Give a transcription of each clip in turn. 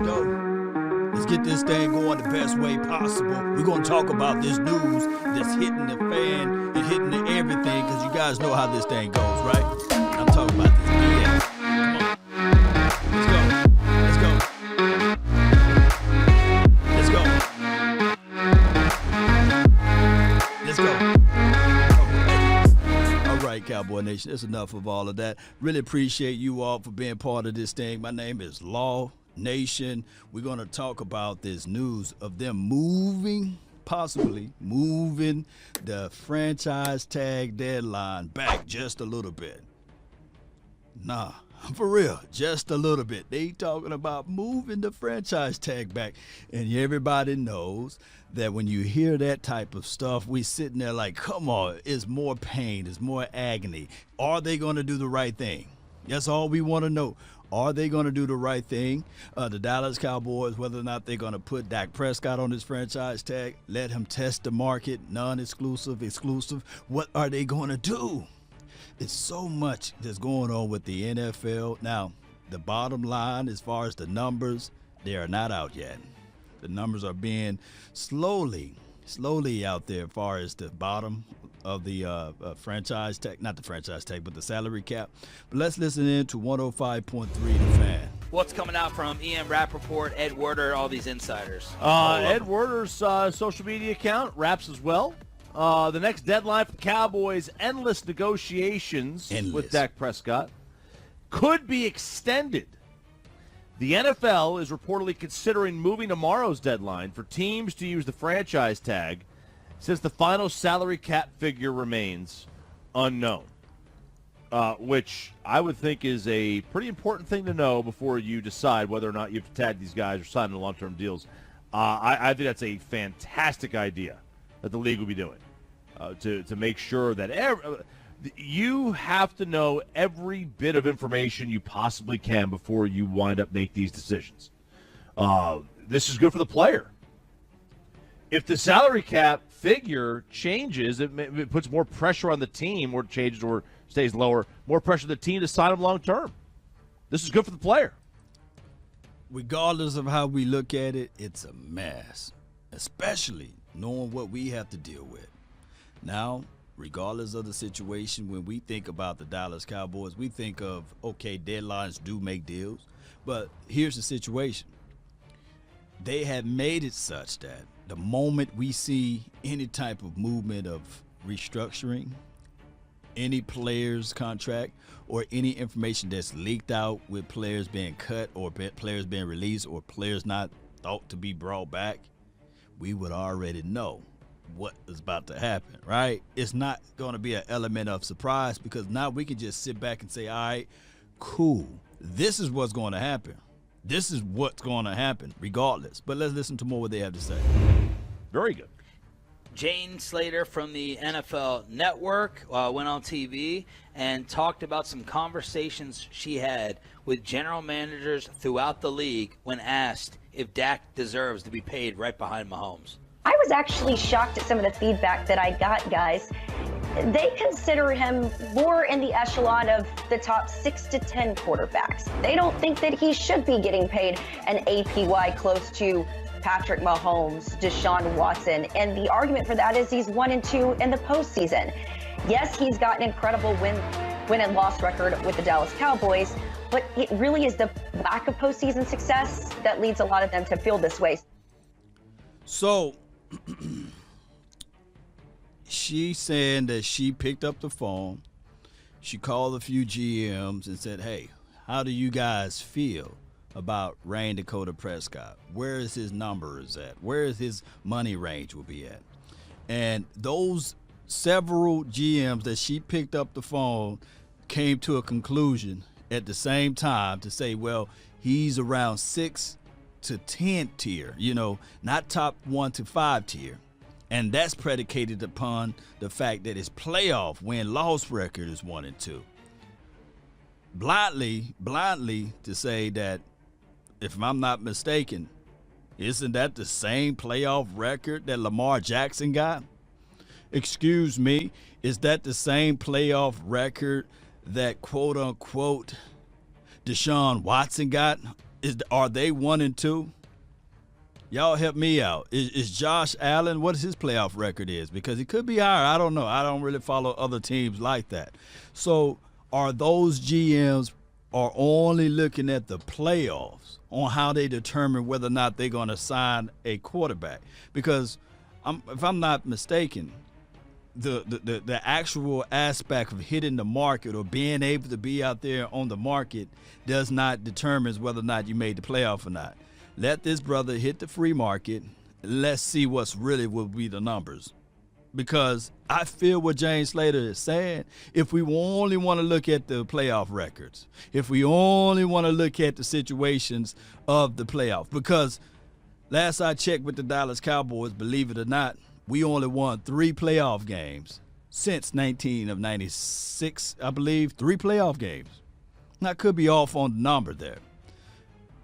Let's go. Let's get this thing going the best way possible. We're going to talk about this news that's hitting the fan and hitting the everything because you guys know how this thing goes, right? I'm talking about this BS. Come on. Let's go. Let's go. Let's go. Let's go. All right, Cowboy Nation, that's enough of all of that. Really appreciate you all for being part of this thing. My name is Law Nation. We're going to talk about this news of them possibly moving the franchise tag deadline back just a little bit. Nah, for real, just a little bit. They talking about moving the franchise tag back. And everybody knows that when you hear that type of stuff, we sitting there like, come on, it's more pain, it's more agony. Are they going to do the right thing? That's all we want to know. Are they going to do the right thing? The Dallas Cowboys, whether or not they're going to put Dak Prescott on his franchise tag, let him test the market, non-exclusive, exclusive. What are they going to do? It's so much that's going on with the NFL. Now, the bottom line, as far as the numbers, they are not out yet. The numbers are being slowly out there as far as the bottom of the franchise tag, not the franchise tag, but the salary cap. But let's listen in to 105.3 The Fan. What's coming out from Ian Rappaport, Ed Werder, all these insiders? Ed Werder's social media account, Raps as well. The next deadline for Cowboys, endless negotiations with Dak Prescott, could be extended. The NFL is reportedly considering moving tomorrow's deadline for teams to use the franchise tag since the final salary cap figure remains unknown, which I would think is a pretty important thing to know before you decide whether or not you have to tag these guys or sign them long-term deals. I think that's a fantastic idea that the league will be doing to make sure that you have to know every bit of information you possibly can before you wind up make these decisions. This is good for the player. If the salary cap figure changes, it puts more pressure on the team, or changes or stays lower, more pressure on the team to sign him long term. This is good for the player. Regardless of how we look at it, it's a mess, especially knowing what we have to deal with. Now, regardless of the situation, when we think about the Dallas Cowboys, we think of, okay, deadlines do make deals, but here's the situation. They have made it such that the moment we see any type of movement of restructuring, any player's contract, or any information that's leaked out with players being cut or players being released or players not thought to be brought back, we would already know what is about to happen, right? It's not going to be an element of surprise because now we can just sit back and say, all right, cool. This is what's going to happen. This is what's going to happen regardless. But let's listen to more what they have to say. Very good. Jane Slater from the NFL Network went on TV and talked about some conversations she had with general managers throughout the league when asked if Dak deserves to be paid right behind Mahomes. I was actually shocked at some of the feedback that I got, guys. They consider him more in the echelon of the top 6 to 10 quarterbacks. They don't think that he should be getting paid an APY close to Patrick Mahomes, Deshaun Watson, and the argument for that is he's 1-2 in the postseason. Yes, he's got an incredible win and loss record with the Dallas Cowboys, but it really is the lack of postseason success that leads a lot of them to feel this way. So, she's saying that she picked up the phone, she called a few GMs and said, hey, how do you guys feel about Ryan Dakota Prescott? Where is his numbers at? Where is his money range will be at? And those several GMs that she picked up the phone came to a conclusion at the same time to say, well, he's around 6 to 10 tier, not top 1 to 5 tier. And that's predicated upon the fact that his playoff win-loss record is 1-2. Blindly to say that, if I'm not mistaken, isn't that the same playoff record that Lamar Jackson got? Excuse me, is that the same playoff record that quote-unquote Deshaun Watson got Are they 1-2? Y'all help me out. Is Josh Allen, what his playoff record is? Because he could be higher. I don't know. I don't really follow other teams like that. So are those GMs are only looking at the playoffs on how they determine whether or not they're going to sign a quarterback? Because if I'm not mistaken, the actual aspect of hitting the market or being able to be out there on the market does not determine whether or not you made the playoff or not. Let this brother hit the free market. Let's see what's really will be the numbers. Because I feel what James Slater is saying. If we only want to look at the playoff records, if we only want to look at the situations of the playoff, because last I checked with the Dallas Cowboys, believe it or not, we only won 3 playoff games since 1996, I believe. 3 playoff games. Now, I could be off on the number there.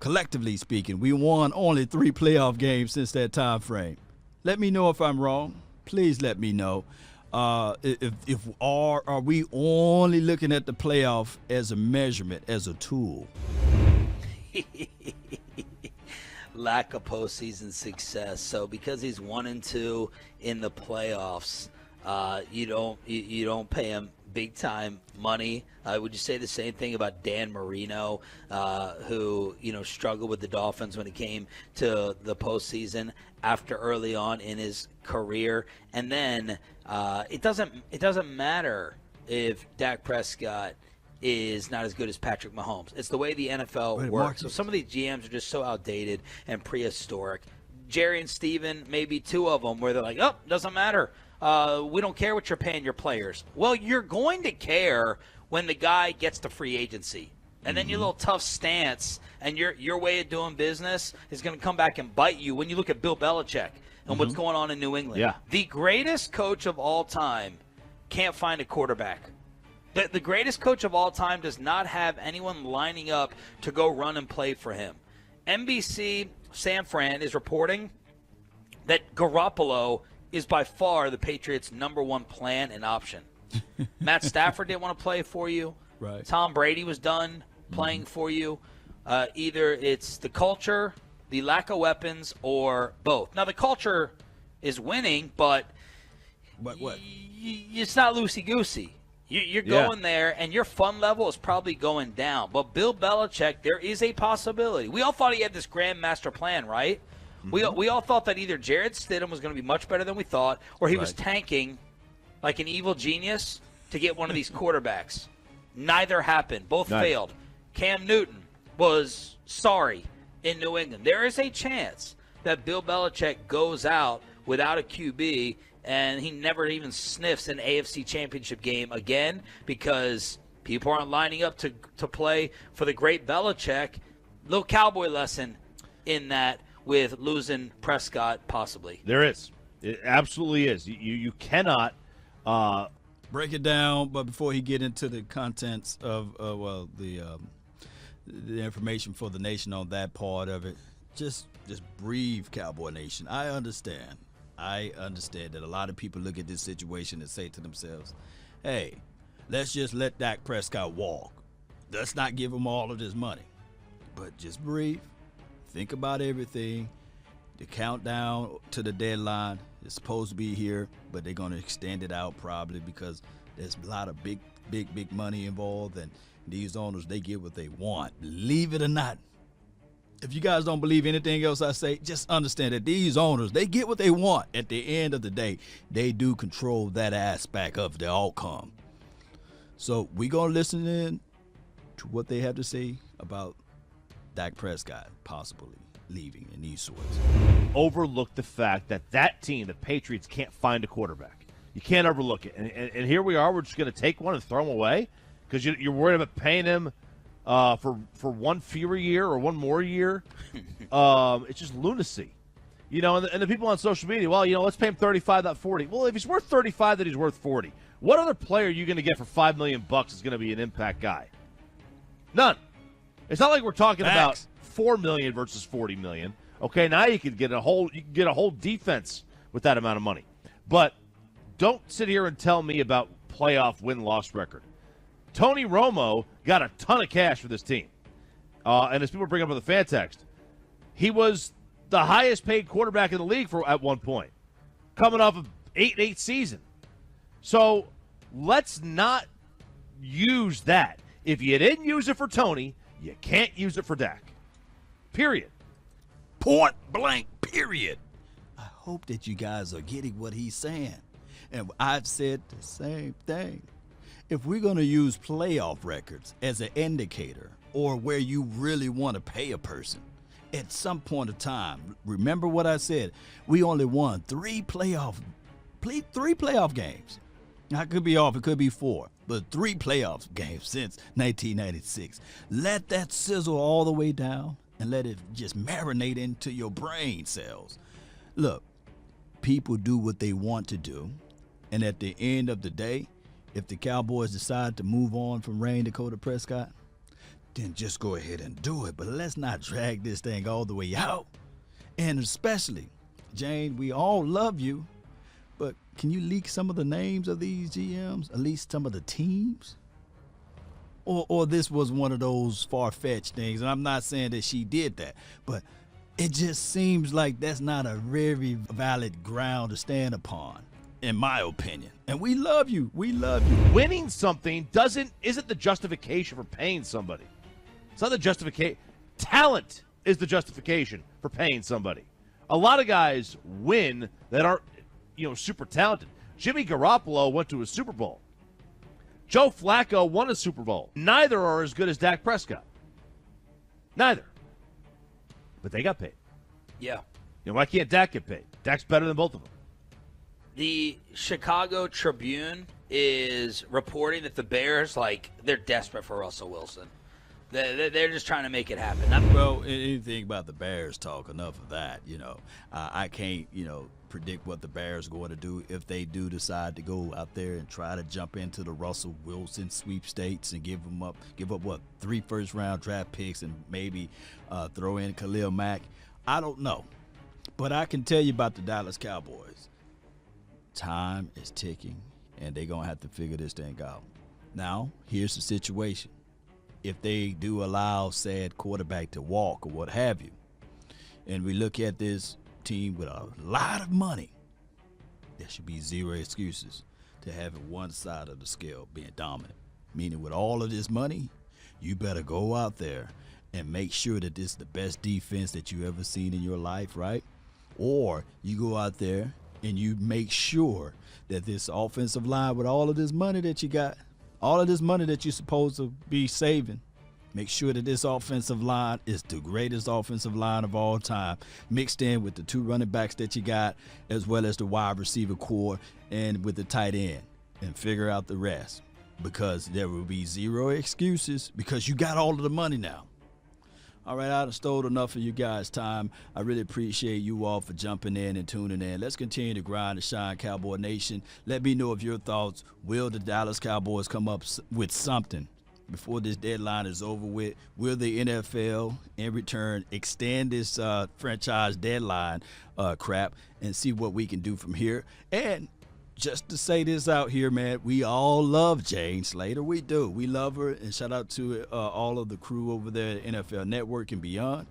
Collectively speaking, we won only 3 playoff games since that time frame. Let me know if I'm wrong. Please let me know. If are we only looking at the playoff as a measurement, as a tool? Lack of postseason success. So because he's 1-2 in the playoffs, you don't pay him big time money. Would you say the same thing about Dan Marino, who struggled with the Dolphins when it came to the postseason after early on in his career? And then it doesn't matter if Dak Prescott is not as good as Patrick Mahomes. It's the way the NFL works. So some of these GMs are just so outdated and prehistoric. Jerry and Steven, maybe 2 of them, where they're like, oh, doesn't matter. We don't care what you're paying your players. Well, you're going to care when the guy gets to free agency. And then your little tough stance and your way of doing business is going to come back and bite you when you look at Bill Belichick and what's going on in New England. Yeah. The greatest coach of all time can't find a quarterback. The greatest coach of all time does not have anyone lining up to go run and play for him. NBC San Fran is reporting that Garoppolo is by far the Patriots' number 1 plan and option. Matt Stafford didn't want to play for you. Right. Tom Brady was done playing for you. Either it's the culture, the lack of weapons, or both. Now, the culture is winning, but what? It's not loosey-goosey. You're going there, and your fun level is probably going down. But Bill Belichick, there is a possibility. We all thought he had this grand master plan, right? Mm-hmm. We all thought that either Jared Stidham was going to be much better than we thought, or he was tanking like an evil genius to get one of these quarterbacks. Neither happened. Both failed. Cam Newton was sorry in New England. There is a chance that Bill Belichick goes out without a QB, and he never even sniffs an AFC championship game again because people aren't lining up to play for the great Belichick. Little cowboy lesson in that with losing Prescott possibly. There is. It absolutely is. You cannot break it down, but before he get into the contents of the information for the nation on that part of it, just breathe, Cowboy Nation. I understand that a lot of people look at this situation and say to themselves, hey, let's just let Dak Prescott walk. Let's not give him all of this money. But just breathe. Think about everything. The countdown to the deadline is supposed to be here, but they're going to extend it out probably because there's a lot of big money involved, and these owners, they get what they want. Believe it or not. If you guys don't believe anything else I say, just understand that these owners, they get what they want. At the end of the day, they do control that aspect of the outcome. So we're going to listen in to what they have to say about Dak Prescott possibly leaving in these sorts. Overlook the fact that team, the Patriots, can't find a quarterback. You can't overlook it. And here we are. We're just going to take one and throw him away because you're worried about paying him for one fewer year or one more year. It's just lunacy. And the people on social media, well, let's pay him 35, not 40. Well, if he's worth 35, then he's worth 40. What other player are you going to get for $5 million is going to be an impact guy? None. It's not like we're talking about $4 million versus $40 million. Okay, now you could get a whole defense with that amount of money. But don't sit here and tell me about playoff win-loss record. Tony Romo got a ton of cash for this team. And as people bring up on the fan text, he was the highest paid quarterback in the league at one point, coming off of 8-8 season. So let's not use that. If you didn't use it for Tony, you can't use it for Dak. Period. Point blank, period. I hope that you guys are getting what he's saying. And I've said the same thing. If we're going to use playoff records as an indicator or where you really want to pay a person, at some point of time, remember what I said, we only won three playoff games. I could be off, it could be 4, but 3 playoff games since 1996. Let that sizzle all the way down and let it just marinate into your brain cells. Look, people do what they want to do, and at the end of the day, if the Cowboys decide to move on from Dakota Prescott, then just go ahead and do it. But let's not drag this thing all the way out. And especially, Jane, we all love you, but can you leak some of the names of these GMs, at least some of the teams? Or this was one of those far-fetched things, and I'm not saying that she did that, but it just seems like that's not a very valid ground to stand upon, in my opinion. And we love you. We love you. Winning something isn't the justification for paying somebody. It's not the justification. Talent is the justification for paying somebody. A lot of guys win that aren't, super talented. Jimmy Garoppolo went to a Super Bowl. Joe Flacco won a Super Bowl. Neither are as good as Dak Prescott. Neither. But they got paid. Yeah. Why can't Dak get paid? Dak's better than both of them. The Chicago Tribune is reporting that the Bears, they're desperate for Russell Wilson. They're just trying to make it happen. Well, anything about the Bears talk, enough of that. I can't, predict what the Bears are going to do if they do decide to go out there and try to jump into the Russell Wilson sweepstakes and give up 3 first-round draft picks and maybe throw in Khalil Mack. I don't know. But I can tell you about the Dallas Cowboys. Time is ticking, and they're going to have to figure this thing out. Now, here's the situation. If they do allow said quarterback to walk or what have you, and we look at this team with a lot of money, there should be zero excuses to having one side of the scale being dominant. Meaning with all of this money, you better go out there and make sure that this is the best defense that you ever seen in your life, right? Or you go out there and you make sure that this offensive line, with all of this money that you got, all of this money that you're supposed to be saving, make sure that this offensive line is the greatest offensive line of all time, mixed in with the 2 running backs that you got, as well as the wide receiver core and with the tight end, and figure out the rest. Because there will be zero excuses because you got all of the money now. All right, I've stole enough of you guys' time. I really appreciate you all for jumping in and tuning in. Let's continue to grind and shine, Cowboy Nation. Let me know of your thoughts. Will the Dallas Cowboys come up with something before this deadline is over with? Will the NFL, in return, extend this franchise deadline crap and see what we can do from here? And just to say this out here, man, we all love Jane Slater. We do. We love her, and shout out to all of the crew over there at NFL Network and beyond.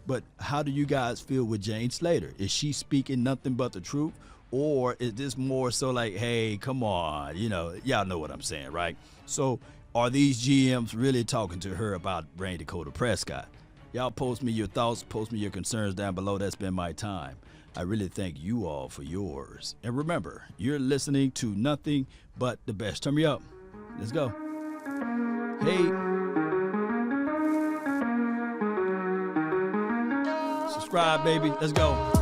But how do you guys feel with Jane Slater? Is she speaking nothing but the truth? Or is this more so like, hey, come on, y'all know what I'm saying, right? So are these GMs really talking to her about Dakota Prescott? Y'all post me your thoughts, post me your concerns down below. That's been my time. I really thank you all for yours. And remember, you're listening to nothing but the best. Turn me up. Let's go. Hey. Subscribe, baby. Let's go.